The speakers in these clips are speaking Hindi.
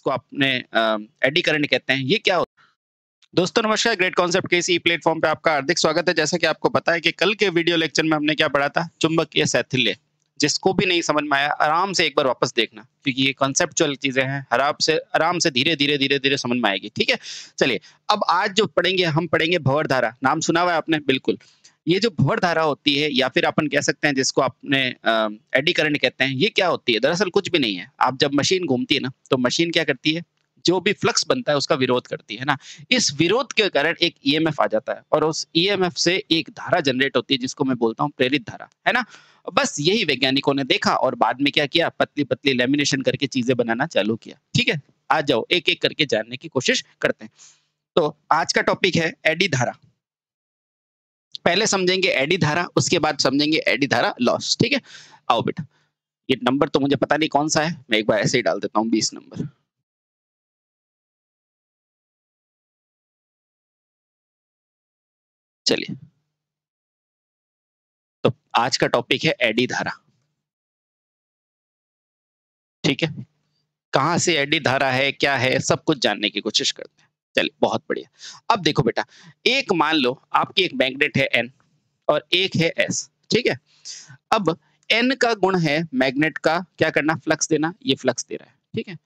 जिसको आपने एडी करंट कहते हैं, ये क्या होता है? दोस्तों नमस्कार, ग्रेट कॉन्सेप्ट के इसी प्लेटफॉर्म पे आपका हार्दिक स्वागत है। जैसा कि आपको पता है कि कल के वीडियो लेक्चर में हमने क्या पढ़ा था, चुंबकीय शैथिल्य। जिसको भी नहीं समझ में आया आराम से एक बार वापस देखना, क्योंकि ये कॉन्सेप्चुअल चीजें हैं, आराम से धीरे-धीरे समझ में आएगी। ठीक है, चलिए अब आज जो पढ़ेंगे हम पढ़ेंगे भंवर धारा। नाम सुना हुआ है आपने? बिल्कुल। ये जो भंवर धारा होती है या फिर अपन कह सकते हैं जिसको आपने एडी करंट कहते हैं, ये क्या होती है? दरअसल कुछ भी नहीं है। आप जब मशीन घूमती है ना, तो मशीन क्या करती है, जो भी फ्लक्स बनता है उसका विरोध करती है ना। इस विरोध के कारण एक ईएमएफ आ जाता है और उस ईएमएफ से एक धारा जनरेट होती है जिसको मैं बोलता हूँ प्रेरित धारा, है ना। बस यही वैज्ञानिकों ने देखा और बाद में क्या किया, पतली पतली लेमिनेशन करके चीजें बनाना चालू किया। ठीक है, आ जाओ एक एक करके जानने की कोशिश करते हैं। तो आज का टॉपिक है एडी धारा। पहले समझेंगे एडी धारा, उसके बाद समझेंगे एडी धारा लॉस। ठीक है, आओ बेटा। ये नंबर तो मुझे पता नहीं कौन सा है, मैं एक बार ऐसे ही डाल देता हूँ 20 नंबर। चलिए, तो आज का टॉपिक है एडी धारा। ठीक है, कहां से एडी धारा है, क्या है, सब कुछ जानने की कोशिश करते हैं। चलिए, बहुत बढ़िया। अब देखो बेटा, एक मान लो आपकी एक मैग्नेट है एन और एक है एस। ठीक है, अब एन का गुण है मैग्नेट का क्या करना, फ्लक्स देना। ये फ्लक्स दे रहा है। ठीक है,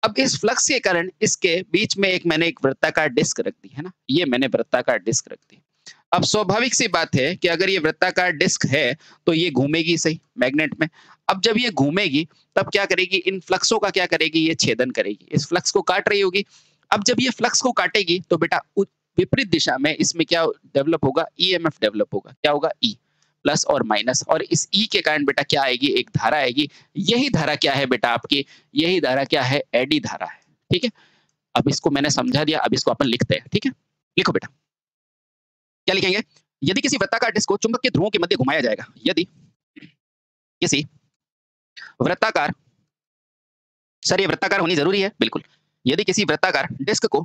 अब इस फ्लक्स के कारण इसके बीच में मैंने एक वृत्ताकार डिस्क रख दी है ना, ये मैंने वृत्ताकार डिस्क रख दी। अब स्वाभाविक सी बात है कि अगर ये वृत्ताकार डिस्क है तो ये घूमेगी सही मैग्नेट में। अब जब ये घूमेगी तब क्या करेगी, इन फ्लक्सों का क्या करेगी, ये छेदन करेगी, इस फ्लक्स को काट रही होगी। अब जब ये फ्लक्स को काटेगी तो बेटा विपरीत दिशा में इसमें क्या डेवलप होगा, ईएमएफ डेवलप होगा। क्या होगा, ई प्लस और माइनस, और इस ई के कारण बेटा क्या आएगी, एक धारा आएगी। यही धारा क्या है बेटा आपकी, यही धारा क्या है, एडी धारा है। ठीक है, अब इसको मैंने समझा दिया, अब इसको अपन लिखते हैं। ठीक है, लिखो बेटा, क्या लिखेंगे, यदि किसी वृत्ताकार डिस्क को चुंबक के ध्रुवों के मध्य घुमाया जाएगा, यदि किसी वृत्ताकार, सर ये वृत्ताकार होनी जरूरी है, बिल्कुल। यदि किसी वृत्ताकार डिस्क को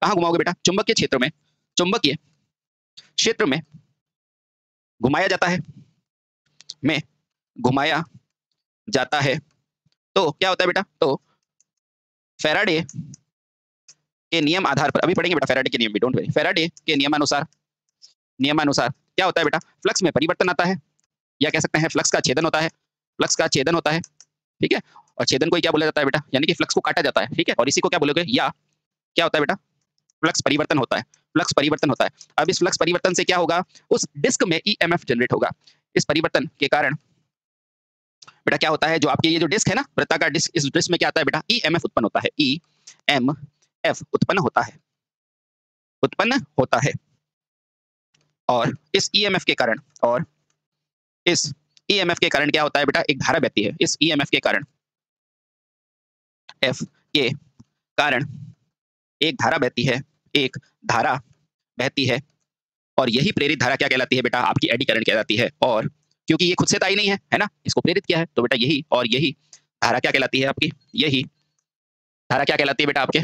कहां घुमाओगे बेटा, चुंबकीय क्षेत्र में, चुंबकीय क्षेत्र में घुमाया जाता है, में घुमाया जाता है, तो क्या होता है बेटा, तो फैराडे के नियम आधार पर, अभी पढ़ेंगे बेटा फैराडे के नियम भी, डोंट वरी। फैराडे के नियमानुसार क्या होता है बेटा, फ्लक्स में परिवर्तन आता है, या कह सकते हैं फ्लक्स का छेदन होता है, फ्लक्स का छेदन होता है। ठीक है, और छेदन को क्या बोला जाता है बेटा, यानी कि फ्लक्स को काटा जाता है। ठीक है, और इसी को क्या बोलोगे, या क्या होता है बेटा, फ्लक्स परिवर्तन होता है, फ्लक्स परिवर्तन होता है। अब इस फ्लक्स परिवर्तन से क्या होगा, उस डिस्क में ईएमएफ जनरेट होगा। इस परिवर्तन के कारण बेटा क्या होता है, जो आपकी ये जो डिस्क है ना, वृत्ताकार डिस्क, इस डिस्क में क्या आता है बेटा, ईएमएफ उत्पन्न होता है, ईएमएफ उत्पन्न होता है, और इस ईएमएफ के कारण, क्या होता है बेटा, एक धारा बहती है। इस ईएमएफ के कारण, एफ के कारण एक धारा बहती है, एक धारा बहती है, और यही प्रेरित धारा क्या कहलाती है बेटा, आपकी एडी करंट कहलाती है। और क्योंकि ये खुद से तो आई नहीं है ना, इसको प्रेरित किया है, तो बेटा यही और यही धारा क्या कहलाती है आपकी, यही धारा क्या कहलाती है बेटा आपके,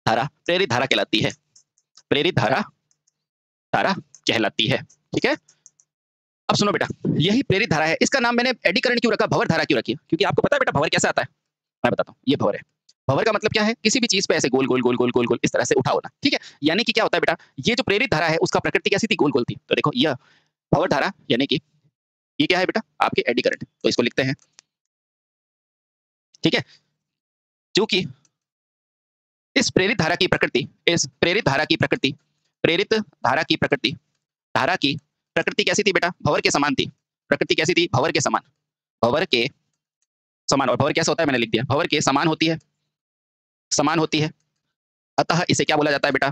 धारा प्रेरित धारा कहलाती है, प्रेरित धारा कहलाती है। ठीक है, अब सुनो बेटा, यही प्रेरित धारा है। इसका नाम मैंने एडी करंट क्यों रखा, भंवर धारा क्यों रखी, क्योंकि आपको पता है बेटा भंवर कैसे आता है, मैं बताता हूँ। ये भंवर है, भंवर का मतलब क्या है, किसी भी चीज पे ऐसे गोल गोल गोल गोल गोल गोल इस तरह से उठा होना। ठीक है, यानी कि क्या होता है बेटा, ये जो प्रेरित धारा है उसका प्रकृति कैसी थी, गोल गोल थी। तो देखो यह भंवर धारा, यानी कि ये क्या है बेटा, आपके एडी करंट। तो इसको लिखते हैं। ठीक है, क्योंकि इस प्रेरित धारा की प्रकृति, धारा की प्रकृति कैसी थी बेटा, भंवर के समान थी। प्रकृति कैसी थी, भंवर के समान, और भंवर कैसा होता है, मैंने लिख दिया, भंवर के समान होती है। अतः इसे क्या बोला जाता है बेटा,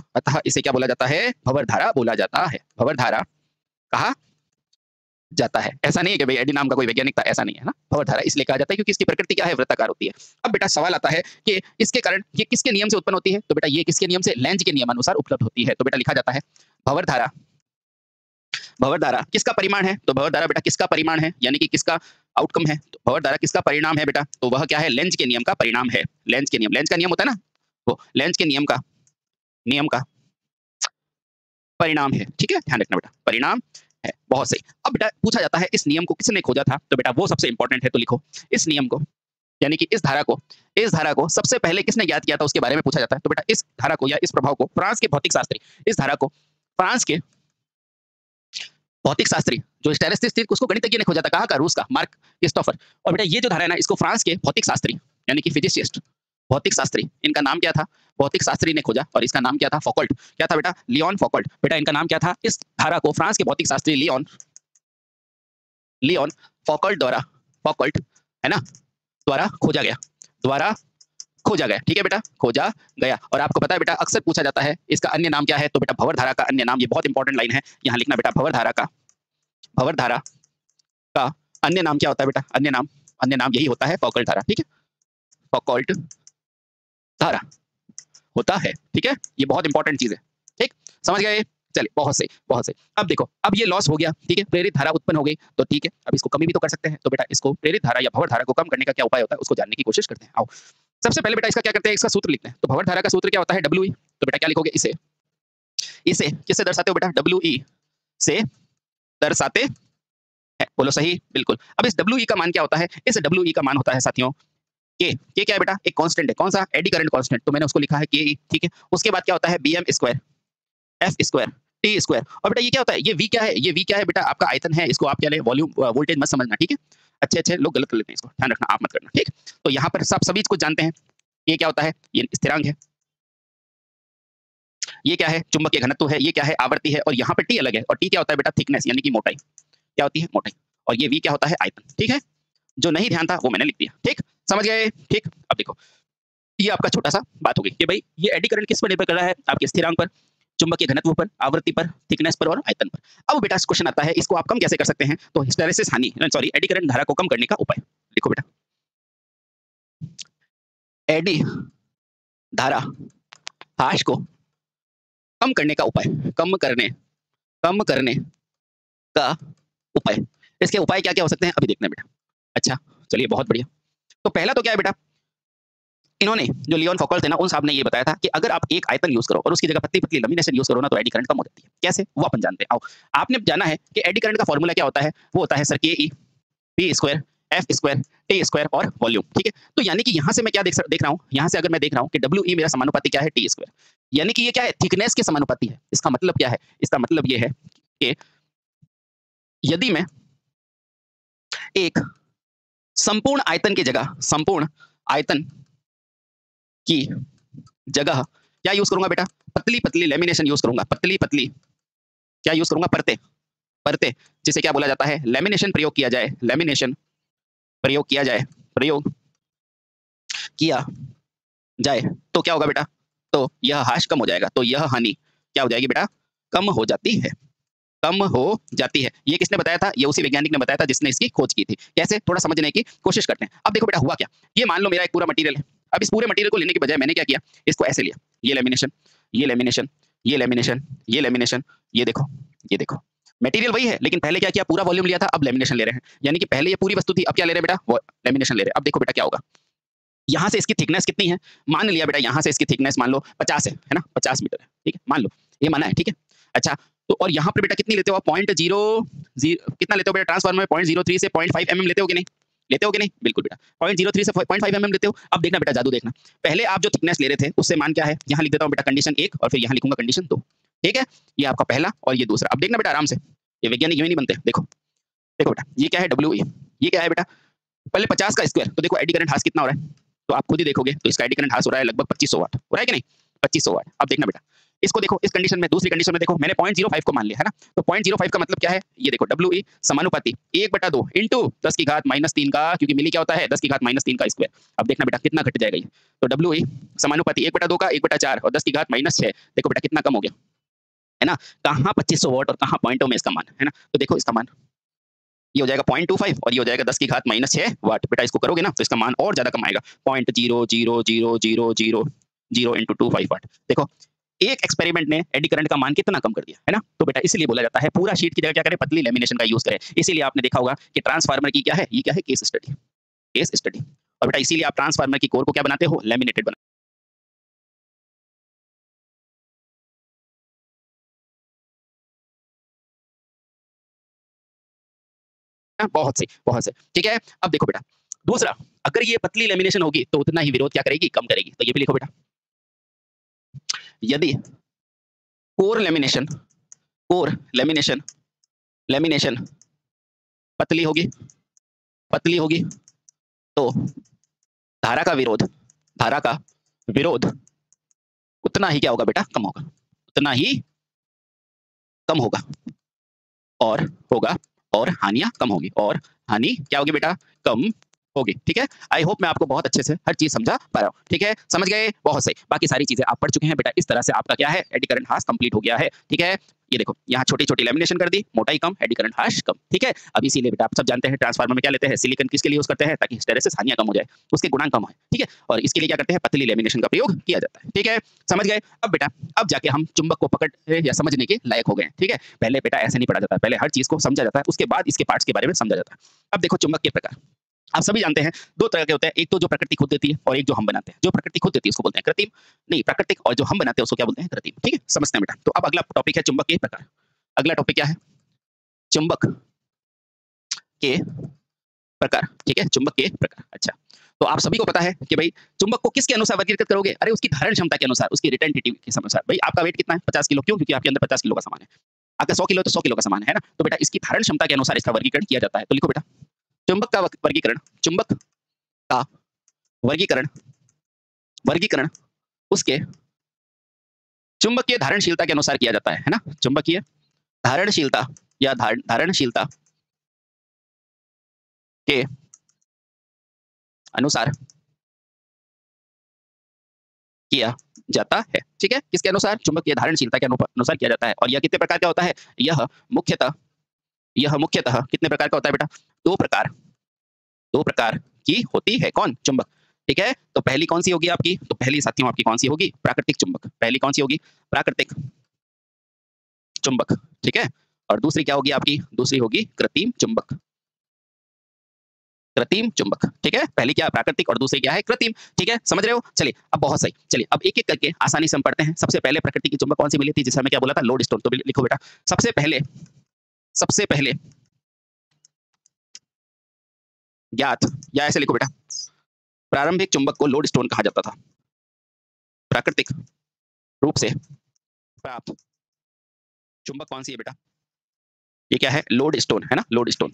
भंवर धारा बोला जाता है, भंवर धारा कहा जाता है। ऐसा नहीं है कि भाई एडी नाम का कोई वैज्ञानिक था, ऐसा नहीं है ना। भंवर धारा इसलिए कहा जाता है क्योंकि इसकी प्रकृति क्या है, वृत्ताकार होती है। अब बेटा सवाल आता है कि इसके कारण ये किसके नियम से उत्पन्न होती है, तो बेटा ये किसके नियम से, लेंज के नियमानुसार उपलब्ध होती है। तो बेटा लिखा जाता है भंवर धारा किसका परिमाण है, तो भंवर धारा बेटा किसका परिमाण है, यानी कि किसका आउटकम है। तो भंवर धारा किसका परिणाम है बेटा, तो वह क्या है, लेंज के नियम का परिणाम है। लेंज का नियम होता है ना, वो लेंज के नियम का परिणाम है। ठीक है, ध्यान रखना बेटा, परिणाम है, बहुत सही। अब बेटा पूछा जाता है इस नियम को किसने खोजा था, तो बेटा वो सबसे इंपॉर्टेंट है, तो लिखो इस नियम को यानी कि इस धारा को सबसे पहले किसने ज्ञात किया था उसके बारे में पूछा जाता है। तो बेटा इस धारा को या इस प्रभाव को फ्रांस के भौतिक शास्त्री, इस धारा को फ्रांस के भौतिक शास्त्री जो स्टेरिस्टिक्स थी उसको गणितज्ञ ने खोजा था। कहाँ का? रूस का, मार्क क्रिस्टोफर। और बेटा ये जो धारा है ना इसको फ्रांस के भौतिक शास्त्री यानी कि फिजिसिस्ट, भौतिक शास्त्री, इनका नाम क्या था? भौतिक शास्त्री ने खोजा और इसका नाम क्या था? फौकॉल्ट। क्या था बेटा? Leon Foucault. बेटा इनका नाम क्या था? इस धारा को फ्रांस के भौतिक शास्त्री लियोन लियोन फौकॉल्ट द्वारा, फौकॉल्ट है ना, द्वारा खोजा गया, द्वारा खोजा गया। ठीक है बेटा, खोजा गया। और आपको पता है बेटा अक्सर पूछा जाता है इसका अन्य नाम क्या है? तो बेटा भंवर धारा का अन्य नाम, ये बहुत इंपॉर्टेंट लाइन है, यहाँ लिखना बेटा। भंवर धारा का अन्य नाम क्या होता है बेटा? अन्य नाम यही होता है फौकॉल्ट धारा। ठीक है, फौकॉल्ट धारा होता है। ठीक है, ये बहुत इंपॉर्टेंट चीज है। ठीक, समझ गए? चलिए, बहुत सही, बहुत सही। अब देखो, अब ये लॉस हो गया, ठीक है, प्रेरित धारा उत्पन्न हो गई, तो ठीक है, अब इसको कमी भी तो कर सकते हैं। तो बेटा इसको प्रेरित धारा या भंवर धारा को कम करने का क्या उपाय होता है उसको जानने की कोशिश करते हैं। आओ, सबसे पहले बेटा इसका क्या करते हैं, इसका सूत्र लिखते हैं। तो भंवर धारा का सूत्र क्या होता है? W E. तो बेटा क्या लिखोगे? इसे इसे किससे दर्शाते हो बेटा? डब्ल्यू ई से दर्शाते हैं। बोलो सही, बिल्कुल। अब इस डब्ल्यू ई का मान क्या होता है? इस डब्ल्यू ई का मान होता है साथियों के क्या है बेटा? एक कांस्टेंट है। कौन सा? Eddy current constant. तो मैंने उसको लिखा है के ई। ठीक है, उसके बाद क्या होता है? BM square, F square, T square. और बेटा ये क्या होता है? ये वी क्या है? ये वी क्या है बेटा? आपका आयतन है। इसको आप क्या ले, वॉल्यूम, वोल्टेज मत समझना। ठीक है, अच्छे अच्छे लोग गलत कर लेते हैं इसको, ध्यान रखना, आप मत करना। ठीक, तो यहाँ पर सब सभी कुछ जानते हैं। ये क्या होता है? ये स्थिरांक है। ये क्या है? चुंबकीय घनत्व है। ये क्या है? आवृत्ति है। और यहाँ पर टी अलग है। और टी क्या होता है बेटा? थिकनेस यानी कि मोटाई। क्या होती है? मोटाई। और ये वी क्या होता है? आयतन। ठीक है, जो नहीं ध्यान था वो मैंने लिख दिया। ठीक, समझ गए? ठीक, अब देखो ये आपका छोटा सा बात हो गई कि भाई ये एडी करंट किस पर निर्भर कर रहा है? आपके स्थिरांक पर, चुंबकीय घनत्व पर, आवृत्ति पर, थिकनेस पर और आयतन पर। अब बेटा क्वेश्चन आता है इसको आप कम कैसे कर सकते हैं? तो हिस्टैरिसीस हानि, सॉरी, एडी करंट धारा को कम करने का उपाय लिखो बेटा। एडी धारा हाश को कम करने का उपाय, कम करने का उपाय। इसके उपाय क्या क्या हो सकते हैं अभी देखते हैं बेटा। अच्छा, चलिए, बहुत बढ़िया। तो पहला तो क्या है बेटा, इन्होंने जो लियोन फौकॉल्ट थे ना, उन साहब ने ये बताया था कि अगर आप एक आयतन यूज करो और उसकी जगह पतली पतली लैमिनेशन यूज करो ना, तो एडी करंट कम हो जाती है। कैसे? वो अपन जानते हैं। आओ, आपने जाना है कि एडी करंट का फॉर्मूला क्या होता है? वो होता है सर के E, P square, F square, T square और वॉल्यूम। ठीक है, तो यानी कि यहाँ से मैं क्या देख रहा हूँ, यहाँ से अगर मैं देख रहा हूँ कि डब्ल्यू ई मेरा समानुपाती क्या है? T square. यानी कि ये क्या है? थिकनेस के समानुपाती है। इसका मतलब क्या है? इसका मतलब ये है कि यदि मैं एक संपूर्ण आयतन की जगह, संपूर्ण आयतन की जगह क्या यूज करूंगा बेटा? पतली पतली लेमिनेशन यूज करूंगा। पतली पतली क्या यूज करूंगा? परते, परते, जिसे क्या बोला जाता है? लेमिनेशन प्रयोग किया जाए, लेमिनेशन प्रयोग किया जाए, प्रयोग किया जाए, तो क्या होगा बेटा? तो यह हाश कम हो जाएगा। तो यह हानि क्या हो जाएगी बेटा? कम हो जाती है, कम हो जाती है। ये किसने बताया था? ये उसी वैज्ञानिक ने बताया था जिसने इसकी खोज की थी। कैसे? थोड़ा समझने की कोशिश करते हैं। अब देखो बेटा हुआ क्या, ये मान लो मेरा एक पूरा मटेरियल है। अब इस पूरे मटेरियल को लेने के बजाय मैंने क्या किया? इसको ऐसे लिया, ये लेमिनेशन, ये लेमिनेशन, ये लेमिनेशन, ये लेमिनेशन, ये देखो, ये देखो, मटेरियल वही है, लेकिन पहले क्या किया? पूरा वॉल्यूम लिया था, अब लेमिनेशन ले रहे हैं। यानी कि पहले ये पूरी वस्तु थी, अब क्या ले रहे हैं बेटा? वो लेमिनेशन ले रहे हैं। अब देखो बेटा क्या होगा, यहाँ से इसकी थिकनेस कितनी है? मान लिया बेटा यहाँ से इसकी थिकनेस मान लो 50 है ना, 50 मीटर है। ठीक है, मान लो ये माना है। ठीक है, अच्छा, तो और यहाँ पर बेटा कितनी लेते हो आप? 0.0 कितना लेते हो बेटा? ट्रांसफार्मर में 0.03 से 0.5 mm लेते हो कि नहीं? लेते हो कि नहीं? बिल्कुल बेटा, 0.03 से 0.5 mm लेते हो। अब देखना बेटा, जादू देखना। पहले आप जो थिकनेस ले रहे थे उससे मान क्या है? यहाँ लिख देता हूँ बेटा कंडीशन 1 और फिर यहाँ लिखूंगा कंडीशन 2। ठीक है, ये आपका पहला और ये दूसरा। अब देखना बेटा आराम से, ये वैज्ञानिक यूं ही नहीं बनते। देखो देखो बेटा, ये क्या है? डब्ल्यू, ये क्या है बेटा? पहले 50 का स्क्वायर, तो देखो एडी करंट हास कितना हो रहा है? तो आप खुद ही देखोगे, तो इसका एडी करंट हास हो रहा है लगभग 2500 वाट। हो रहा है कि नहीं? 2500 वाट। अब देखना बेटा, इसको देखो इस कंडीशन में, दूसरी कंडीशन में देखो, मैंने 0.05 को मान लिया है ना। तो 0.05 का मतलब क्या है? ये देखो, डब्ल्यू ई समानुपाती 1/2 इंटू 10 की घात -3 का, क्योंकि मिली क्या होता है? 10 की घात -3 का स्क्वायर। अब देखना बेटा कितना घट जाएगा ये। तो डब्ल्यू ई समानुपाती 1/2 का 1/4 और 10 की घात -6। देखो बेटा कितना कम हो गया, है ना? कहाँ 2500 वाट और कहाँ पॉइंटों में इसका मान, है ना? तो देखो इसका मान ये हो जाएगा 0.25 और ये हो जाएगा 10 की घात -6 वाट। बेटा इसको करोगे ना तो इसका मान और ज्यादा कम आएगा, 0.00000 इंटू 25 वाट। देखो एक एक्सपेरिमेंट ने एडी करंट का मान कितना कम कर दिया, है ना? तो बेटा इसीलिए बोला जाता है पूरा शीट की जगह क्या करें? पतली लेमिनेशन का यूज करें। इसीलिए आपने देखा होगा कि ट्रांसफार्मर की क्या है? ये क्या है? Case study, case study. और बेटा इसीलिए आप ट्रांसफार्मर की कोर को क्या बनाते हो? लेमिनेटेड बनाते हो। बहुत सही, बहुत सही। ठीक है, अब देखो बेटा, दूसरा, अगर ये पतली लेमिनेशन होगी तो उतना ही विरोध क्या करेगी, कम करेगी। तो ये भी लिखो बेटा, यदि core lamination, core lamination, lamination पतली होगी, पतली होगी तो धारा का विरोध, धारा का विरोध उतना ही क्या होगा बेटा, कम होगा, उतना ही कम होगा और होगा, और हानियां कम होगी, और हानि क्या होगी बेटा, कम होगी। ठीक है, आई होप मैं आपको बहुत अच्छे से हर चीज समझा पा रहा हूँ। ठीक है, समझ गए, बहुत सही। बाकी सारी चीजें आप पढ़ चुके हैं बेटा। इस तरह से आपका क्या है, एडी करंट हाश कंप्लीट हो गया है। ठीक है, ये देखो यहाँ छोटी छोटी लेमिनेशन कर दी, मोटाई कम, एडी करंट हाश कम। ठीक है, अब इसीलिए बेटा आप सब जानते हैं ट्रांसफार्मर में क्या लेते हैं, सिलिकॉन किसके लिए यूज करते हैं, ताकि हिस्टेरेसिस हानियां कम हो जाए, उसके गुणांक कम हो। ठीक है, और इसके लिए क्या करते हैं, पतली लेमिनेशन का प्रयोग किया जाता है। ठीक है, समझ गए। अब बेटा, अब जाके हम चुंबक को पकड़ या समझने के लायक हो गए। ठीक है, पहले बेटा ऐसे नहीं पढ़ा जाता, पहले हर चीज को समझा जाता है, उसके बाद इसके पार्ट्स के बारे में समझा जाता है। अब देखो चुंबक के प्रकार आप सभी जानते हैं, दो तरह के होते हैं, एक तो जो प्रकृति खुद देती है और एक जो हम बनाते हैं। जो प्रकृति खुद देती है उसको बोलते हैं कृत्रिम, नहीं प्राकृतिक, और जो हम बनाते हैं उसको क्या बोलते हैं, कृत्रिम। ठीक है, समझते हैं बेटा। तो अब अगला टॉपिक है चुंबक के प्रकार। अगला टॉपिक क्या है, चुंबक के प्रकार। ठीक है, चुंबक के प्रकार। अच्छा, तो आप सभी को पता है कि भाई चुंबक को किसके अनुसार वर्गीकृत करोगे, अरे उसकी धारण क्षमता के अनुसार, उसकी रिटेंटिविटी के अनुसार। भाई आपका वेट कितना है, 50 किलो, क्यों, क्योंकि आपके अंदर 50 किलो का सामान है। आपका 100 किलो तो 100 किलो का सामान है ना, तो बेटा इसकी धारण क्षमता के अनुसार इसका वर्गीकरण किया जाता है। तो लिखो बेटा, चुंबक का वर्गीकरण, चुंबक का वर्गीकरण, वर्गीकरण उसके चुंबकीय धारणशीलता के अनुसार किया जाता है ना, चुंबकीय धारणशीलता या धारणशीलता के अनुसार किया जाता है। ठीक है, किसके अनुसार, चुंबकीय धारणशीलता के अनुसार किया जाता है। और यह कितने प्रकार का होता है, यह मुख्यतः कितने प्रकार का होता है बेटा, दो प्रकार की होती है। कौन, चुंबक। ठीक है, तो पहली कौन सी होगी आपकी, तो पहली साथियों आपकी कौन सी होगी, प्राकृतिक चुंबक। पहली कौन सी होगी, प्राकृतिक चुंबक। ठीक है, और दूसरी क्या होगी आपकी, दूसरी होगी कृत्रिम चुंबक, कृत्रिम चुंबक। ठीक है, पहली क्या, प्राकृतिक, और दूसरी क्या है, कृत्रिम। ठीक है, समझ रहे हो। चलिए अब बहुत सही, चलिए अब एक एक करके आसानी से हम पढ़ते हैं। सबसे पहले प्रकृति की चुंबक कौन सी मिली थी, जिसे हमें क्या बोला था, लोडस्टोन। तो लिखो बेटा, सबसे पहले ज्ञात, या ऐसे लिखो बेटा, प्रारंभिक चुंबक को लोडस्टोन कहा जाता था। प्राकृतिक रूप से प्राप्त चुंबक कौन सी है बेटा, ये क्या है, लोडस्टोन है ना, लोडस्टोन।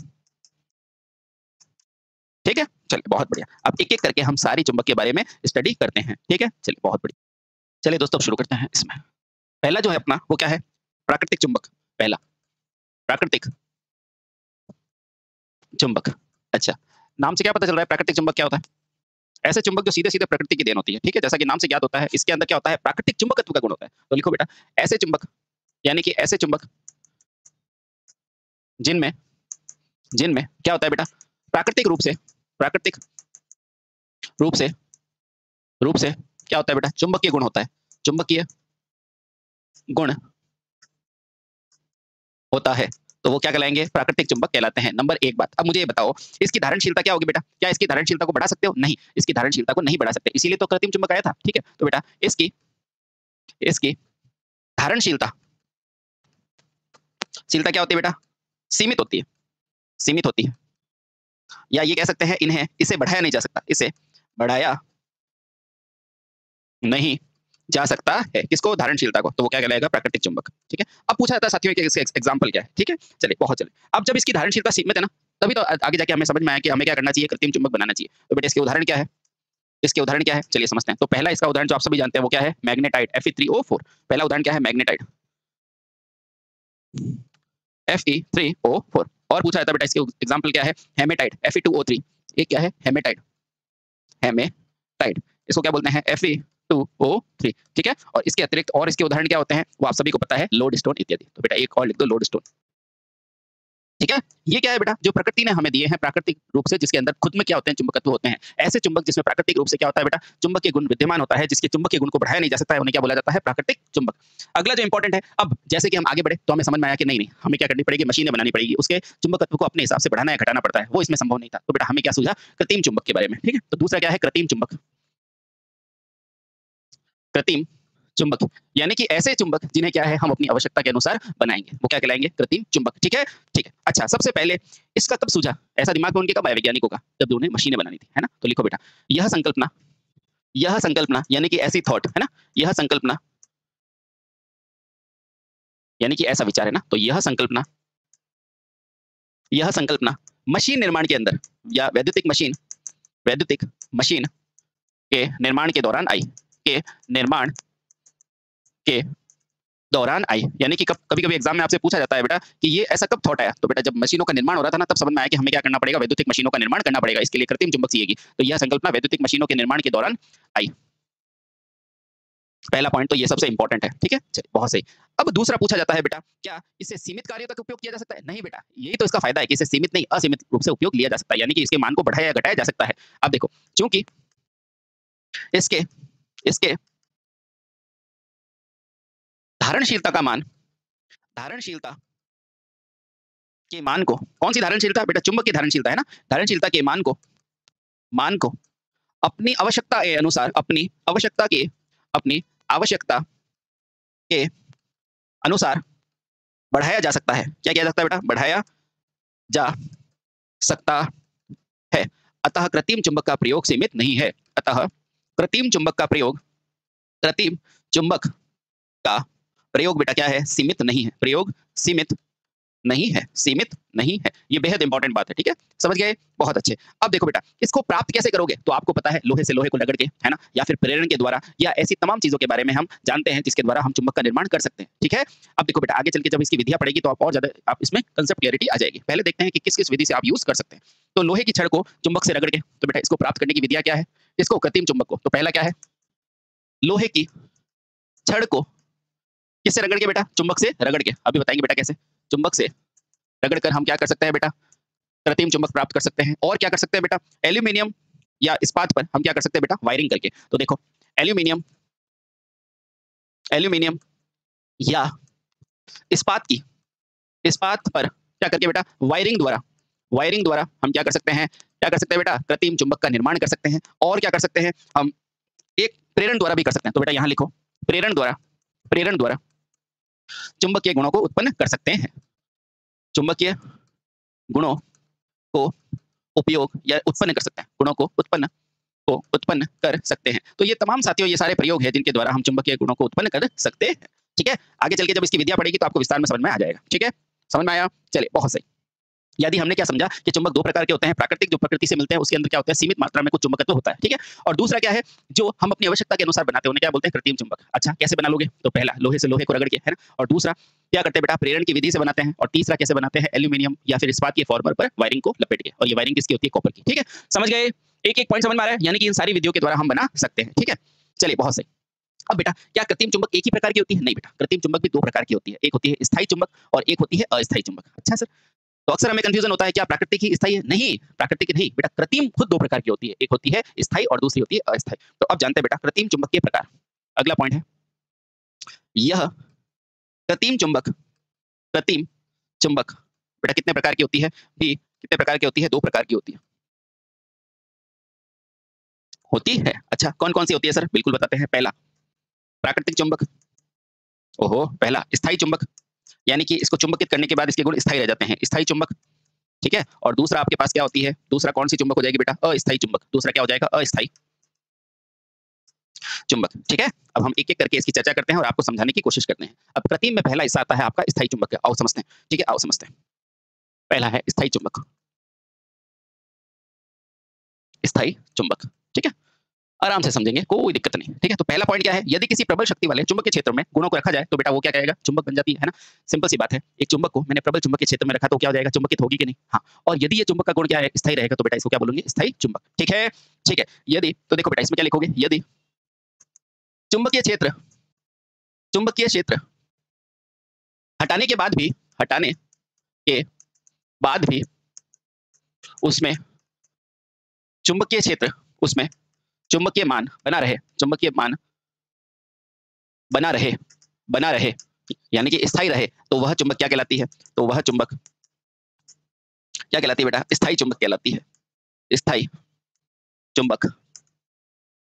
ठीक है, चलिए बहुत बढ़िया। अब एक एक करके हम सारी चुंबक के बारे में स्टडी करते हैं। ठीक है, चलिए बहुत बढ़िया। चलिए दोस्तों शुरू करते हैं। इसमें पहला जो है अपना वो क्या है, प्राकृतिक चुंबक। पहला प्राकृतिक चुंबक। अच्छा, नाम से क्या पता चल रहा है प्राकृतिक चुंबक क्या होता है, ऐसे चुंबक जो सीधे सीधे प्रकृति की देन होती है। ठीक है, जैसा कि नाम से ज्ञात होता है, इसके अंदर क्या होता है, प्राकृतिक चुंबकत्व का गुण होता है। तो लिखो बेटा, ऐसे चुंबक, यानी कि ऐसे चुंबक जिनमें जिनमें क्या होता है बेटा, प्राकृतिक रूप से क्या होता है बेटा, चुंबकीय गुण होता है, चुंबकीय गुण होता है, तो वो क्या कहलाएंगे, प्राकृतिक चुंबक कहलाते हैं। नंबर एक बात। अब मुझे ये बताओ, इसकी धारणशीलता क्या होगी बेटा, क्या इसकी धारणशीलता को बढ़ा सकते हो, नहीं, इसकी धारणशीलता को नहीं बढ़ा सकते, इसीलिए तो कृत्रिम चुंबक आया था। ठीक है, तो बेटा इसकी धारणशीलता क्या होती है बेटा, सीमित होती है, सीमित होती है, या ये कह सकते हैं इसे बढ़ाया नहीं जा सकता, इसे बढ़ाया नहीं जा सकता है, किसको, धारणशीलता को, तो वो क्या कहलाएगा, प्राकृतिक चुंबक। ठीक है, अब पूछा जाता है साथियों कि इसका एग्जांपल क्या है। ठीक है, चलिए बहुत चलिए। अब जब इसकी धारणशीलता सीमित है ना, तभी तो आगे जाके हमें समझ में आया कि हमें क्या करना चाहिए, कृत्रिम चुंबक बनाना चाहिए। तो बेटा इसके उदाहरण क्या है, इसके उदाहरण क्या है, चलिए समझते हैं। तो पहला इसका उदाहरण जो आप सभी जानते हैं वो क्या है, मैग्नेटाइट Fe3O4। पहला उदाहरण क्या है, मैग्नेटाइट Fe3O4। और पूछा जाता है बेटा इसके एग्जांपल क्या है, हेमेटाइट Fe2O3। ये क्या है, हेमेटाइट, हेमेटाइट, इसको क्या बोलते हैं, Fe2O3। ठीक है, और इसके अतिरिक्त और इसके उदाहरण क्या होते हैं वो आप सभी को पता है, लोडस्टोन इत्यादि। तो बेटा एक और लिख दो, लोडस्टोन। ठीक है, ये क्या है बेटा, जो प्रकृति ने हमें दिए हैं प्राकृतिक रूप से, जिसके अंदर खुद में क्या होते हैं, चुंबकत्व होते हैं। ऐसे चुंबक जिसमें प्राकृतिक रूप से क्या होता है बेटा, चुंबकीय गुण विद्यमान होता है, जिसके चुंबकीय गुण को बढ़ाया नहीं जा सकता है, उन्हें क्या बोला जाता है, प्राकृतिक चुंबक। अगला जो इंपॉर्टेंट है, अब जैसे कि हम आगे बढ़े तो हमें समझ में आया कि नहीं, हमें क्या करनी पड़ेगी, मशीनें बनानी पड़ेगी, उसके चुंबकत्व को अपने हिसाब से बढ़ाना या घटाना पड़ता है, वो इसमें संभव नहीं था। तो बेटा हमें क्या सूझा, कृत्रिम चुंबक के बारे में। ठीक है, तो दूसरा क्या है, कृत्रिम चुंबक, कृत्रिम चुंबक, यानी कि ऐसे चुंबक जिन्हें क्या है हम अपनी आवश्यकता के अनुसार बनाएँगे, वो क्या कहलाएँगे? कृत्रिम चुंबक, ठीक है? ठीक है। अच्छा, सबसे पहले इसका कब सूझा? ऐसा दिमाग में उनके कब आया वैज्ञानिकों का? जब उन्हें मशीनें बनानी थी, है ना? तो लिखो बेटा, यह यह संकल्पना यानी कि ऐसी थॉट, है ना? यह संकल्पना यानी कि ऐसा विचार है ना, तो यह संकल्पना मशीन निर्माण के अंदर या वैद्युतिक मशीन के निर्माण के दौरान आई, के निर्माण के दौरान आई। यानी कि कब कभी-कभी एग्जाम में आपसे पूछा जाता है बेटा कि ये ऐसा कब थॉट आया? तो बेटा जब मशीनों का निर्माण हो रहा था ना, तब समझ में आया कि हमें क्या करना पड़ेगा? वैद्युतिक मशीनों का निर्माण करना पड़ेगा। इसके लिए कृत्रिम चुंबक चाहिएगी। तो यह संकल्पना वैद्युतिक मशीनों के निर्माण के दौरान आई। पहला पॉइंट तो ये सबसे इंपॉर्टेंट है, ठीक है? चलिए, बहुत सही। अब दूसरा पूछा जाता है बेटा, क्या इसे सीमित कार्यों तक उपयोग किया जा सकता है? नहीं बेटा, यही तो इसका फायदा है कि इसे सीमित नहीं, असीमित रूप से उपयोग लिया जा सकता है, यानी कि इसके मान को बढ़ाया या घटाया जा सकता है। अब देखो, चूंकि इसके इसके धारणशीलता का मान धारणशीलता के मान को, कौन सी धारणशीलता? बेटा चुंबक की धारणशीलता, है ना? धारणशीलता के मान को अपनी आवश्यकता के अनुसार, अपनी आवश्यकता के अनुसार बढ़ाया जा सकता है। क्या किया जा सकता है बेटा? बढ़ाया जा सकता है। अतः कृत्रिम चुंबक का प्रयोग सीमित नहीं है। अतः कृत्रिम चुंबक का प्रयोग कृत्रिम चुंबक का प्रयोग बेटा क्या है? सीमित नहीं है। प्रयोग सीमित नहीं है। ये बेहद इंपॉर्टेंट बात है, ठीक है? समझ गए? बहुत अच्छे। अब देखो बेटा, इसको प्राप्त कैसे करोगे? तो आपको पता है, लोहे से लोहे को रगड़ के, है ना? या फिर प्रेरण के द्वारा, या ऐसी तमाम चीजों के बारे में हम जानते हैं जिसके द्वारा हम चुंबक का निर्माण कर सकते हैं, ठीक है? अब देखो बेटा, आगे चल के जब इसकी विधियां पड़ेगी तो आप और ज्यादा आप इसमें कंसेप्ट क्लैरिटी आ जाएगी। पहले देखते हैं कि किस-किस विधि से आप यूज कर सकते हैं। तो लोहे की छड़ को चुंबक से रगड़ के, तो बेटा इसको प्राप्त करने की विधियां क्या है? इसको कृत्रिम चुंबक को, तो पहला क्या है? लोहे की छड़ को किससे रगड़ के बेटा? चुंबक से रगड़ के। अभी बताएंगे बेटा कैसे। चुंबक से रगड़ कर हम क्या कर सकते हैं बेटा? कृत्रिम चुंबक प्राप्त कर सकते हैं। और क्या कर सकते हैं बेटा? एल्यूमीनियम या इस्पात पर हम क्या कर सकते हैं बेटा? वायरिंग करके। तो देखो, एल्यूमीनियम एल्यूमीनियम या इस्पात पर क्या करके बेटा? वायरिंग द्वारा हम क्या कर सकते हैं? क्या कर सकते हैं बेटा? कृत्रिम चुंबक का निर्माण कर सकते हैं। और क्या कर सकते हैं? हम एक प्रेरण द्वारा भी कर सकते हैं। तो बेटा यहाँ लिखो, प्रेरण द्वारा चुंबकीय गुणों को उत्पन्न कर सकते हैं। चुंबकीय गुणों को उपयोग या उत्पन्न कर सकते हैं। गुणों को उत्पन्न कर सकते हैं। तो ये तमाम साथियों, ये सारे प्रयोग हैं जिनके द्वारा हम चुंबकीय गुणों को उत्पन्न कर सकते हैं, ठीक है? आगे चल के जब इसकी विधियां पड़ेगी तो आपको विस्तार में समझ में आ जाएगा, ठीक है? समझ में आया? चलिए, बहुत सही। यदि हमने क्या समझा कि चुंबक दो प्रकार के होते हैं, प्राकृतिक जो प्रकृति से मिलते हैं, उसके अंदर क्या होता है? सीमित मात्रा में कुछ चुंबकत्व होता है, ठीक है? और दूसरा क्या है? जो हम अपनी आवश्यकता के अनुसार बनाते हैं, उन्हें क्या बोलते हैं? कृत्रिम चुंबक। अच्छा, कैसे बना लोगे? तो पहला, लोहे से लोहे को रगड़ के, है ना? और दूसरा क्या करते हैं बेटा? प्रेरण की विधि से बनाते हैं। और तीसरा कैसे बनाते हैं? एल्यूमीनियम या फिर इस्पात के फॉर्मर पर वायरिंग को लपेट के। और ये वायरिंग किसकी होती है? कॉपर की, ठीक है? समझ गए? एक-एक पॉइंट समझ में आ रहा है? यानी कि इन सारी विधियों के द्वारा हम बना सकते हैं, ठीक है? चलिए, बहुत सही। अब बेटा, क्या कृत्रिम चुंबक एक ही प्रकार की होती है? नहीं बेटा, कृत्रिम चुंबक भी दो प्रकार की होती है। एक होती है स्थायी चुंबक और एक होती है अस्थायी चुंबक। अच्छा सर, तो अक्सर हमें कंफ्यूजन होता है, क्या प्राकृतिक ही स्थायी है? नहीं, प्राकृतिक नहीं बेटा, कृत्रिम खुद दो प्रकार की होती है। एक होती है स्थायी और दूसरी होती है अस्थायी। तो अब जानते हैं बेटा कृत्रिम चुंबक के प्रकार। अगला पॉइंट है, यह कृत्रिम चुंबक बेटा कितने प्रकार की होती है? भी कितने प्रकार की होती है? दो प्रकार की होती है। अच्छा, कौन-कौन सी होती है सर? बिल्कुल बताते हैं। पहला, प्राकृतिक चुंबक। ओहो, पहला स्थायी चुंबक, यानी कि इसको चुंबकित करने के बाद इसके गुण स्थायी रह जाते हैं, स्थायी चुंबक, ठीक है? और दूसरा आपके पास क्या होती है? दूसरा कौन सी चुंबक हो जाएगी बेटा? अस्थायी चुंबक। दूसरा क्या हो जाएगा? अस्थायी चुंबक, ठीक है? अब हम एक-एक करके इसकी चर्चा करते हैं और आपको समझाने की कोशिश करते हैं। अब कृत्रिम में पहला हिस्सा आता है आपका स्थायी चुंबक का। आओ समझते हैं, ठीक है? आओ समझते हैं। पहला है स्थायी चुंबक, ठीक है? आराम से समझेंगे, कोई दिक्कत नहीं, ठीक है? तो पहला पॉइंट क्या है? यदि किसी प्रबल शक्ति वाले चुंबक के क्षेत्र में गुणों को रखा जाए, तो बेटा वो क्या कहेगा? चुंबक बन जाती है ना? सिंपल सी बात है। एक चुंबक को मैंने प्रबल चुंबक के क्षेत्र में रखा तो क्या हो जाएगा? चुंबकित होगी कि नहीं? हाँ। और यदि ये चुंबक का गुण क्या है? स्थायी रहेगा, तो बेटा इसको क्या बोलेंगे? स्थायी चुंबक, ठीक है? ठीक है। यदि, तो देखो बेटा इसमें क्या लिखोगे? यदि चुंबकीय क्षेत्र हटाने के बाद भी उसमें चुंबकीय क्षेत्र, उसमें चुंबकीय मान बना रहे, यानी कि स्थायी रहे, तो वह चुंबक क्या कहलाती है? तो वह चुंबक क्या कहलाती है बेटा? स्थायी चुंबक कहलाती है। स्थायी चुंबक,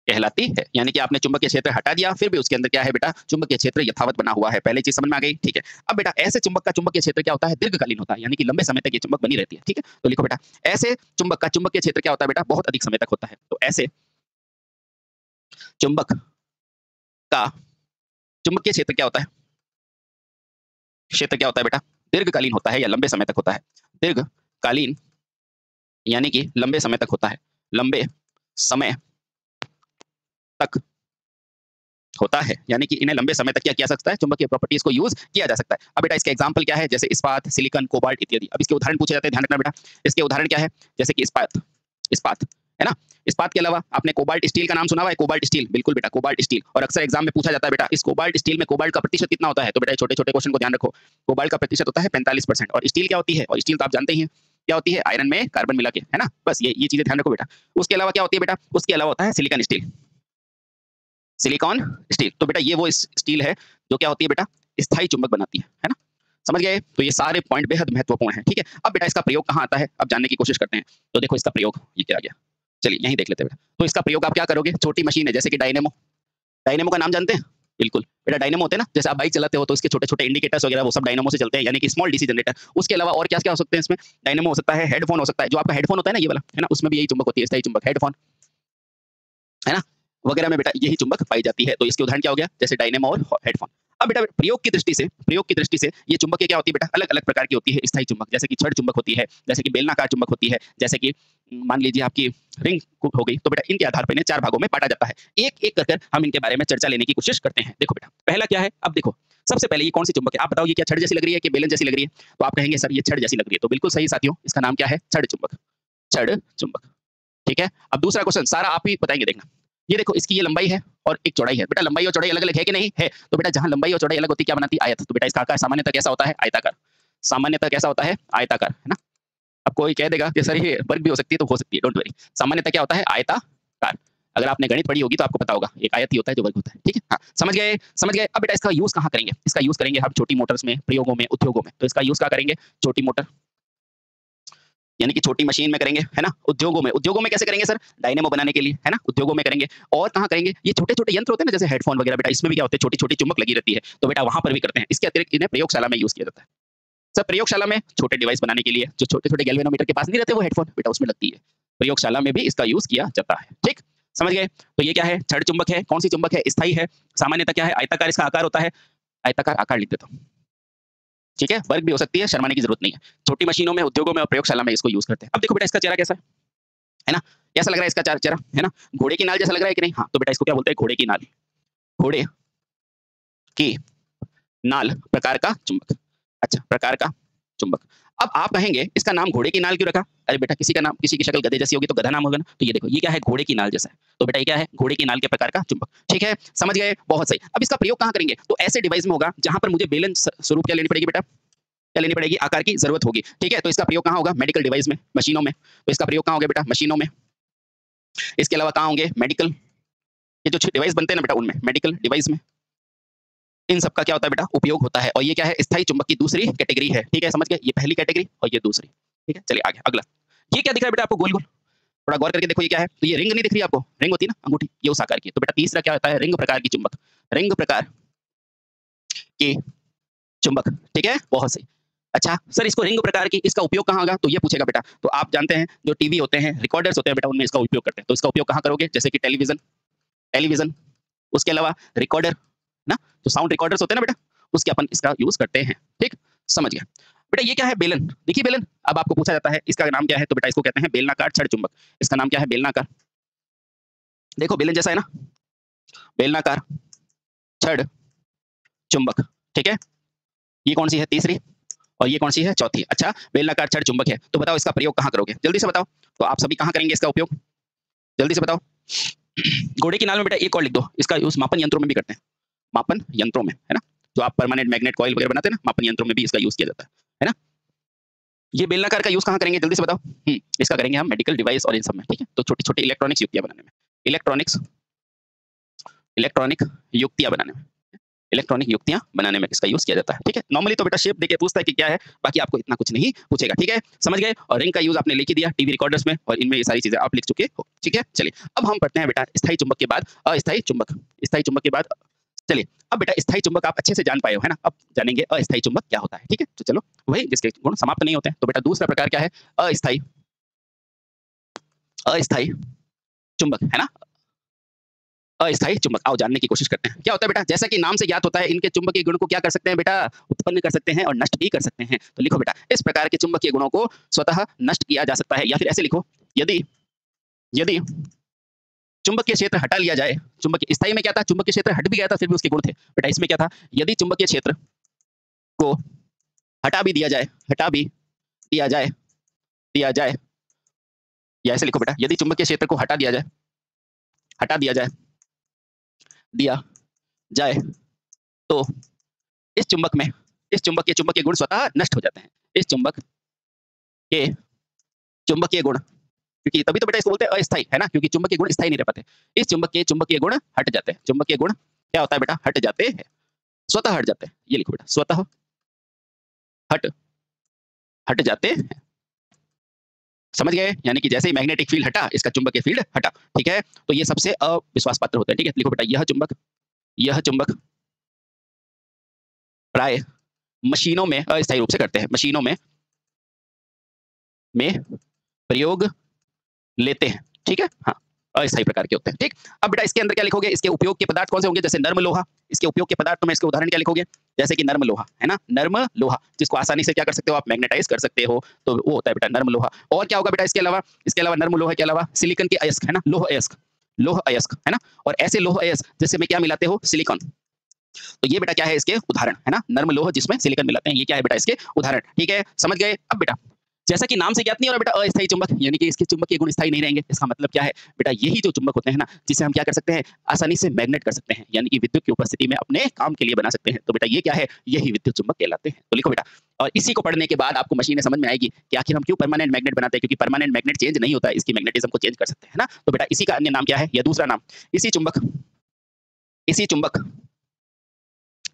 कहलाती है। यानी कि आपने चुंबकीय क्षेत्र हटा दिया, फिर भी उसके अंदर क्या है बेटा, चुंबकीय क्षेत्र यथावत बना हुआ है। पहली चीज समझ में आ गई, ठीक है। अब बेटा ऐसे चुंबक का चुंबकीय क्षेत्र क्या होता है, दीर्घकालीन होता है, यानी कि लंबे समय तक ये चुंबक बनी रहती है, ठीक है। तो लिखो बेटा, ऐसे चुंबक का चुंबकीय क्षेत्र क्या होता है बेटा, बहुत अधिक समय तक होता है। तो ऐसे चुंबक का चुंबकीय क्षेत्र क्या होता है, क्षेत्र क्या होता है बेटा, दीर्घकालीन होता है या लंबे समय तक होता है। दीर्घकालीन यानी कि लंबे समय तक होता है, लंबे समय तक होता है, यानी कि इन्हें लंबे समय तक क्या किया जा सकता है, चुंबकीय प्रॉपर्टीज को यूज किया जा सकता है। अब बेटा इसके एग्जांपल क्या है, जैसे इस्पात, सिलिकॉन, कोबाल्ट इत्यादि। अब इसके उदाहरण पूछे जाते हैं, ध्यान रखना बेटा। इसके उदाहरण क्या है, जैसे कि इस्पात, इस्पात है ना। इस्पात के अलावा आपने कोबाल्ट स्टील का नाम सुना हुआ है, कोबाल्ट स्टील, बिल्कुल बेटा कोबाल्ट स्टील। और अक्सर एग्जाम में पूछा जाता है बेटा, इस कोबाल्ट स्टील में कोबाल्ट का प्रतिशत कितना होता है। तो बेटा छोटे छोटे क्वेश्चन को ध्यान रखो। कोबाल्ट का प्रतिशत होता है 45%। और स्टील क्या होती है, और स्टील तो आप जानते ही हैं क्या होती है, आयरन में कार्बन मिला के, है ना। बस ये चीजें ध्यान रखो बेटा। उसके अलावा क्या होती है बेटा, उसके अलावा होता है सिलिकॉन स्टील, सिलिकॉन स्टील। तो बेटा ये वो स्टील है जो क्या होती है बेटा, स्थायी चुंबक बनाती है ना। समझ गए। तो ये सारे पॉइंट बेहद महत्वपूर्ण हैं, ठीक है। अब बेटा इसका प्रयोग कहाँ आता है, अब जानने की कोशिश करते हैं। तो देखो इसका प्रयोग ये क्या आ गया, चलिए यहीं देख लेते हैं बेटा। तो इसका प्रयोग आप क्या करोगे, छोटी मशीन है जैसे कि डायनेमो, डायनेमो का नाम जानते हैं, बिल्कुल बेटा डायनेमो होते हैं ना, जैसे आप बाइक चलाते हो तो इसके छोटे छोटे इंडिकेटर्स वगैरह वो सब डायनेमो से चलते हैं, यानी कि स्मॉल डीसी जनरेटर। उसके अलावा और क्या क्या हो सकते हैं इसमें, डायनेमो हो सकता है, हेडफोन हो सकता है, जो आपका हेडफोन होता है ना ये वाला, है ना, उसमें भी यही चुंबक होती है, स्थायी चुंबक हेडफोन, है ना, वगैरह में बेटा यही चुंबक पाई जाती है। तो इसके उदाहरण क्या हो गया, जैसे डायनेमो और हेडफोन। अब बेटा प्रयोग की दृष्टि से ये चुंबक क्या होती है बेटा, अलग अलग प्रकार की होती है स्थायी चुंबक, जैसे कि छड़ चुंबक होती है, जैसे कि बेलनाकार चुंबक होती है, जैसे कि मान लीजिए आपकी रिंग हो गई। तो बेटा इनके आधार पर इन्हें 4 भागों में बांटा जाता है। एक एक कर हम इनके बारे में चर्चा लेने की कोशिश करते हैं। देखो बेटा पहला क्या है, अब देखो सबसे पहले ये कौन सी चुंबक है, आप बताओ ये क्या छड़ जैसी लग रही है कि बेलन जैसी लग रही है। तो आप कहेंगे सर ये छड़ जैसी लग रही है, तो बिल्कुल सही साथियों, इसका नाम क्या है, छड़ चुंबक, छड़ चुंबक, ठीक है। अब दूसरा क्वेश्चन सारा आप ही बताएंगे, देखना। ये देखो इसकी ये लंबाई है और एक चौड़ाई है। बेटा लंबाई और चौड़ाई अलग अलग है कि नहीं है। तो बेटा जहां लंबाई और चौड़ाई अलग होती है क्या बनाती है, आयत। तो बेटा इसका आकार सामान्यतः कैसा होता है, आयताकार, सामान्यतः कैसा होता है, आयताकार, है ना। अब कोई कह देगा कि सर ये वर्ग भी हो सकती है, तो हो सकती है, डोंट वरी। सामान्यतः क्या होता है, आयताकार। अगर आपने गणित पढ़ी होगी तो आपको पता होगा, एक आयत ही होता है जो वर्ग होता है, ठीक है। हाँ समझ गए, समझ गए। अब बेटा इसका यूज कहाँ करेंगे, इसका यूज करेंगे हम छोटी मोटर्स में, प्रयोगों में, उद्योगों में। तो इसका यूज क्या करेंगे, छोटी मोटर यानी कि छोटी मशीन में करेंगे, है ना। उद्योगों में कैसे करेंगे सर, डायनेमो बनाने के लिए, है ना, उद्योगों में करेंगे। और कहाँ करेंगे, ये छोटे छोटे यंत्र होते हैं ना जैसे हेडफोन वगैरह, बेटा इसमें भी क्या होते हैं, छोटी छोटी चुंबक लगी रहती है, तो बेटा वहां पर भी करते हैं। इसके अतिरिक्त इन्हें प्रयोगशाला में यूज किया जाता है। सर प्रयोगशाला में छोटे डिवाइस बनाने के लिए, जो छोटे छोटे गैल्वेनोमीटर के पास नहीं रहते वो हेडफोन, बेटा उसमें लगती है। प्रयोगशाला में भी इसका यूज किया जाता है, ठीक, समझ गए। तो ये क्या है, छड़ चुंबक है, कौन सी चुंबक है, स्थायी है, सामान्यतः क्या है, आयताकार इसका आकार होता है, आयताकार आकार लिख देता हूँ, ठीक है। वर्ग भी हो सकती है, शर्माने की जरूरत नहीं है। छोटी मशीनों में, उद्योगों में और प्रयोगशाला में इसको यूज करते हैं। अब देखो बेटा इसका चेहरा कैसा है ना, कैसा लग रहा है इसका चेहरा, है ना, घोड़े की नाल जैसा लग रहा है कि नहीं। हाँ तो बेटा इसको क्या बोलते हैं, घोड़े की नाल, घोड़े की नाल प्रकार का चुंबक, अच्छा प्रकार का चुंबक। अब आप कहेंगे इसका नाम घोड़े की नाल क्यों रखा, अरे बेटा किसी का नाम, किसी की शक्ल गधे जैसी होगी तो गधा नाम होगा ना। तो ये देखो ये क्या है, घोड़े की नाल जैसा है, तो बेटा ये क्या है, घोड़े की नाल के प्रकार का चुंबक, ठीक है, समझ गए, बहुत सही। अब इसका प्रयोग कहाँ करेंगे, तो ऐसे डिवाइस में होगा जहां पर मुझे बेलन स्वरूप क्या लेनी पड़ेगी बेटा, क्या लेनी पड़ेगी, आकार की जरूरत होगी, ठीक है। तो इसका प्रयोग कहाँ होगा, मेडिकल डिवाइस में, मशीनों में। तो इसका प्रयोग कहाँ होगा बेटा, मशीनों में। इसके अलावा कहाँ होंगे, मेडिकल, ये जो डिवाइस बनते हैं ना बेटा उनमें, मेडिकल डिवाइस में इन सब का क्या होता है बेटा, उपयोग होता है। और ये क्या है, स्थायी चुंबक की दूसरी कैटेगरी है, ठीक है, समझ गए। ये पहली कैटेगरी और ये दूसरी, ठीक है। चलिए आगे अगला, ये क्या दिख रहा है बेटा आपको, गोल गोल, थोड़ा गौर करके देखो ये क्या है। तो ये रिंग नहीं दिख रही आपको, रिंग होती है ना अंगूठी, ये उस आकार की। तो बेटा तीसरा क्या होता है, रिंग प्रकार की चुंबक, रिंग प्रकार की चुंबक, ठीक है, बहुत सही। अच्छा सर इसको रिंग प्रकार की, इसका उपयोग कहाँ होगा, तो ये पूछेगा बेटा। तो आप जानते हैं जो टीवी होते हैं, रिकॉर्डर्स होते हैं बेटा, उनमें इसका उपयोग करते हैं। तो इसका उपयोग कहाँ करोगे, जैसे कि टेलीविजन, टेलीविजन, उसके अलावा रिकॉर्डर ना, तो साउंड रिकॉर्डर्स होते हैं ना बेटा, उसके अपन इसका यूज करते हैं, ठीक, समझ गया। बेटा ये क्या है, बेलन, देखिए बेलन। अब आपको पूछा जाता है इसका नाम क्या है, तो बेटा इसको कहते हैं बेलनाकार छड़ चुंबक। इसका नाम क्या है, बेलनाकार, देखो बेलन जैसा है ना, बेलनाकार छड़ चुंबक, ठीक है। ये कौन सी है, तीसरी, और ये कौन सी है, चौथी। अच्छा बेलनाकार छड़ चुंबक है, तो बताओ इसका प्रयोग कहाँ करोगे, जल्दी से बताओ। तो आप सभी कहाँ करेंगे इसका उपयोग, जल्दी से बताओ। घोड़े की नाल में बेटा एक और लिख दो, इसका यूज मापन यंत्रों में भी करते हैं, मापन यंत्रों में, है ना, जो आप परमानेंट मैग्नेट कॉइल वगैरह बनाते हैं ना, मापन यंत्रों में भी इसका यूज किया जाता है ना। ये बेलनाकार का यूज कहाँ करेंगे, जल्दी से बताओ। इसका करेंगे हम मेडिकल डिवाइस और इन सब में, ठीक है। तो छोटी छोटी इलेक्ट्रॉनिक्स युक्तियां बनाने में, इलेक्ट्रॉनिक युक्तियां बनाने में, इलेक्ट्रॉनिक युक्तियां बनाने में इसका यूज किया जाता है। ठीक है, नॉर्मली तो बेटा शेप देके पूछता है कि क्या है, बाकी आपको इतना कुछ नहीं पूछेगा। ठीक है, समझ गए। और रिंग का यूज आपने लिख ही दिया टीवी रिकॉर्डर्स में, और इनमें ये सारी चीजें आप लिख चुके हो। ठीक है, चलिए अब हम पढ़ते हैं बेटा स्थायी चुंबक के बाद अस्थायी चुंबक। स्थायी चुंबक के बाद चलिए अब बेटा स्थायी चुंबक आप अच्छे से जान पाए हो, है ना। अब जानेंगे अस्थायी चुंबक क्या होता है। ठीक है, तो चलो वही जिसके गुण समाप्त नहीं होते हैं। तो बेटा दूसरा प्रकार क्या है, अस्थायी अस्थायी चुंबक, है ना। अस्थायी चुंबक, आओ जानने की कोशिश करते हैं क्या होता है बेटा। जैसा कि नाम से ज्ञात होता है, इनके चुंबकीय गुण को क्या कर सकते हैं बेटा, उत्पन्न कर सकते हैं और नष्ट भी कर सकते हैं। तो लिखो बेटा इस प्रकार के चुंबकीय गुणों को स्वतः नष्ट किया जा सकता है, या फिर ऐसे लिखो, यदि यदि चुंबकीय क्षेत्र हटा लिया जाए। चुंबकीय स्थायी में क्या था, चुंबकीय क्षेत्र हट भी गया था फिर भी उसके गुण थे बेटा। इसमें क्या था, यदि चुंबकीय क्षेत्र को हटा भी दिया जाए, हटा भी दिया जाए, या ऐसे लिखो बेटा, यदि चुंबकीय क्षेत्र को हटा दिया जाए, हटा दिया जाए तो इस चुंबक में, इस चुंबक के चुंबकीय गुण स्वतः नष्ट हो जाते हैं। इस चुंबक के चुंबकीय गुण, क्योंकि तभी तो बेटा इसको बोलते हैं अस्थायी, है ना, क्योंकि चुंबकीय गुण स्थायी नहीं रह पाते। इस चुंबक के चुंबकीय गुण हट जाते हैं। चुंबकीय गुण क्या होता है बेटा, हट जाते हैं, स्वतः हट जाते हैं। ये लिखो बेटा, स्वतः हट जाते हैं। समझ गए, यानी कि जैसे ही मैग्नेटिक फील्ड हटा, इसका चुंबकीय फील्ड हटा। ठीक है, तो ये सबसे अविश्वास पात्र होता है। ठीक है, लिखो बेटा यह चुंबक प्राय मशीनों में अस्थायी रूप से करते हैं, मशीनों में प्रयोग लेते हैं। ठीक है, हाँ अस्थायी प्रकार के होते हैं। ठीक, अब बेटा इसके अंदर क्या लिखोगे, इसके उपयोग के पदार्थ कौन से होंगे, जैसे नर्म लोहा। इसके उपयोग के पदार्थ तो मैं इसके उदाहरण क्या लिखोगे, जैसे कि नर्म लोहा, है ना, नर्म लोहा जिसको आसानी से क्या कर सकते हो आप, मैग्नेटाइज कर सकते हो, तो वो होता है बेटा नर्म लोहा। और क्या होगा बेटा इसके अलावा नर्म लोहे के अलावा सिलिकॉन के अयस्क, है ना, लोह अयस्क, है ना। और ऐसे लोह अयस्क जिससे में क्या मिलाते हो, सिलिकॉन। तो ये बेटा क्या है इसके उदाहरण, है ना, नर्म लोह जिसमें सिलिकॉन मिलाते हैं, ये क्या है बेटा इसके उदाहरण। ठीक है, समझ गए। अब बेटा जैसा कि नाम से ज्ञात नहीं हो रहा बेटा अस्थायी चुंबक, यानी कि इसके चुंबकीय गुण स्थायी नहीं रहेंगे। इसका मतलब क्या है बेटा, यही जो चुंबक होते हैं ना, जिसे हम क्या कर सकते हैं, आसानी से मैग्नेट कर सकते हैं, यानी कि विद्युत की उपस्थिति में अपने काम के लिए बना सकते हैं। तो बेटा ये क्या है, यही विद्युत चुंबक कहलाते हैं। तो लिखो बेटा, और इसी को पढ़ने के बाद आपको मशीनें समझ में आएगी कि आखिर हम क्यों परमानेंट मैग्नेट बनाते हैं, क्योंकि परमानेंट मैग्नेट चेंज नहीं होता है, इसकी मैग्नेटिज्म को चेंज कर सकते हैं, है ना। तो बेटा इसी का अन्य नाम क्या है, या दूसरा नाम, इसी चुंबक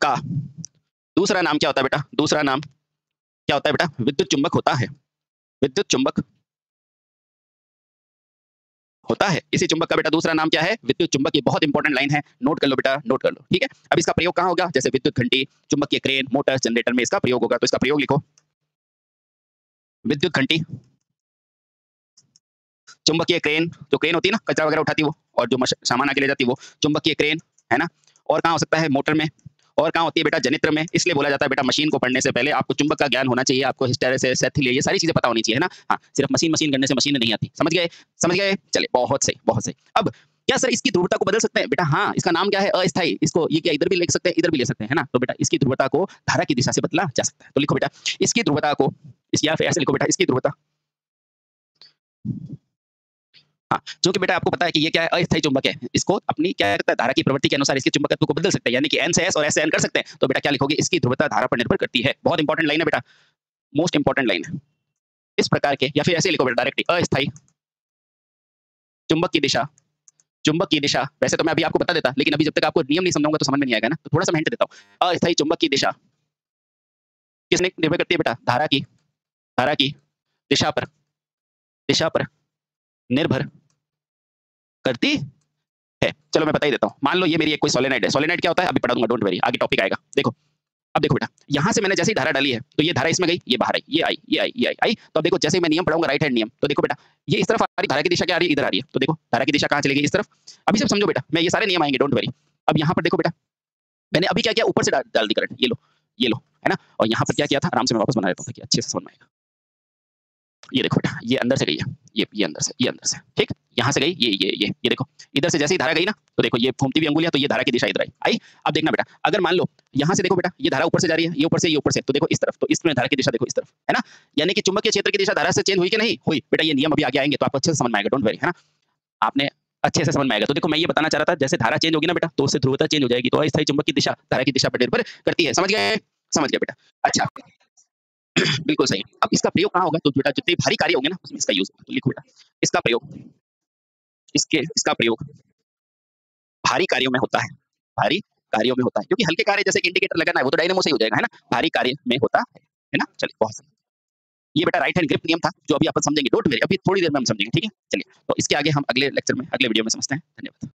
का दूसरा नाम क्या होता है बेटा, दूसरा नाम क्या होता है बेटा, विद्युत चुंबक होता है। विद्युत चुंबक होता है, इसी चुंबक का बेटा दूसरा नाम क्या है, विद्युत चुंबक। ये बहुत इंपॉर्टेंट लाइन है, नोट कर लो बेटा, नोट कर लो। ठीक है, अब इसका प्रयोग कहाँ होगा, जैसे विद्युत घंटी, चुंबकीय क्रेन, मोटर, जनरेटर में इसका प्रयोग होगा। तो इसका प्रयोग लिखो, विद्युत घंटी, चुंबकीय क्रेन, जो क्रेन होती है ना कचरा वगैरह उठाती है वो, और जो सामान आके ले जाती है वो चुंबकीय क्रेन, है ना। और कहाँ हो सकता है, मोटर में। और कहाँ होती है बेटा, जनित्र में। इसलिए बोला जाता है बेटा मशीन को पढ़ने से पहले आपको चुंबक का ज्ञान होना चाहिए, आपको हिस्टेरेसिस, ये सारी चीजें पता होनी चाहिए, है ना। हाँ, सिर्फ मशीन करने से मशीन नहीं आती। समझ गए, समझ गए, चलिए बहुत सही, बहुत सही। अब क्या सर इसकी ध्रुवता को बदल सकते हैं बेटा, हाँ, इसका नाम क्या है, अस्थायी। इसको ये क्या इधर भी लिख सकते हैं, इधर भी ले सकते हैं, है ना। तो बेटा इसकी ध्रुवता को धारा की दिशा से बदला जा सकता है। तो लिखो बेटा इसकी ध्रुवता को, या फिर ऐसे लिखो बेटा इसकी ध्रुवता, हाँ, जो कि बेटा आपको पता है कि ये क्या है, अस्थायी चुंबक है। इसको अपनी क्या करता है, धारा की प्रवृत्ति के अनुसार इसके चुंबकत्व को बदल सकते हैं, यानी कि एन से एस और एस से एन कर सकते हैं। तो बेटा क्या लिखोगे, इसकी ध्रुवता धारा पर निर्भर करती है। बहुत इंपॉर्टेंट लाइन है बेटा, मोस्ट इंपॉर्टेंट लाइन है। इस प्रकार के, या फिर ऐसे लिखो बेटा डायरेक्टली, अस्थायी चुंबक की दिशा, वैसे तो मैं अभी आपको बता देता, लेकिन अभी जब तक आपको नियम नहीं समझाऊंगा तो समझ में नहीं आएगा ना, तो थोड़ा सा मैं हिंट देता हूँ। अस्थायी चुंबक की दिशा किसने निर्भर करती है बेटा, धारा की दिशा पर निर्भर करती है। चलो मैं बता ही देता हूँ। मान लो ये मेरी एक कोई सोलेनॉइड है। सोलेनॉइड क्या होता है, अभी पढ़ा दूंगा, डोंट वरी, आगे टॉपिक आएगा। देखो, अब देखो बेटा, यहाँ से मैंने जैसे ही धारा डाली है, तो ये धारा इसमें गई, ये बाहर आई, ये आई, ये आई, ये आई। तो अब देखो जैसे ही मैं नियम पढ़ाऊंगा, राइट हैंड नियम, तो देखो बेटा ये इस तरफ आ रही, धारा की दिशा क्या आ रही है, इधर आ रही है। तो देखो धारा की दिशा कहाँ चलेगी, इस तरफ। अभी सब समझो बेटा, मैं ये सारे नियम आएंगे, डोंट वरी। अब यहाँ पर देखो बेटा, मैंने अभी क्या किया, ऊपर से डाल दी करंट, ये लो, है ना। और यहाँ पर क्या किया था, आराम से मैं वापस बना देता हूँ ताकि अच्छे से समझ में आएगा। ये देखो बेटा, ये अंदर से गई है, ये अंदर से, ठीक। यहाँ से गई, ये देखो, इधर से जैसे ही धारा गई ना, तो देखो ये घूमती हुई अंगुलियां, तो ये धारा की दिशा इधर आई। अब देखना बेटा, अगर मान लो यहाँ से देखो बेटा, ये धारा ऊपर से जा रही है, ये ऊपर से, तो देखो इस तरफ, तो इसमें धारा की दिशा देखो इस तरफ, है ना। यानी कि चुंबकीय क्षेत्र की दिशा धारा से चेंज हुई कि नहीं हुई बेटा, ये नियम अभी आगे आएंगे तो आपको अच्छे से समझ में आएगा, डोंट वरी, है ना। आपने अच्छे से समझ में आएगा। तो देखो मैं ये बताना चाह रहा था, जैसे धारा चेंज होगी ना बेटा, तो उससे ध्रुवता चेंज हो जाएगी। तो अस्थायी चुंबक की दिशा धारा की दिशा पर निर्भर करती है। समझ गए बेटा। अच्छा, बिल्कुल सही। अब इसका प्रयोग कहाँ होगा, तो बेटा जितने भारी कार्य होंगे ना उसमें इसका यूज होगा। तो लिखो बेटा इसका प्रयोग भारी कार्यों में होता है, भारी कार्यों में होता है, क्योंकि हल्के कार्य जैसे कि इंडिकेटर लगाना है वो तो डायनेमो से ही हो जाएगा, है ना? भारी कार्य में होता है ना? चलिए बहुत सही। ये बेटा राइट हैंड ग्रिप नियम था जो अभी अपन समझेंगे, डोंट वरी, अभी थोड़ी देर में हम समझेंगे, ठीक है? चलिए, तो इसके आगे हम अगले लेक्चर में, अगले वीडियो में समझते हैं। धन्यवाद।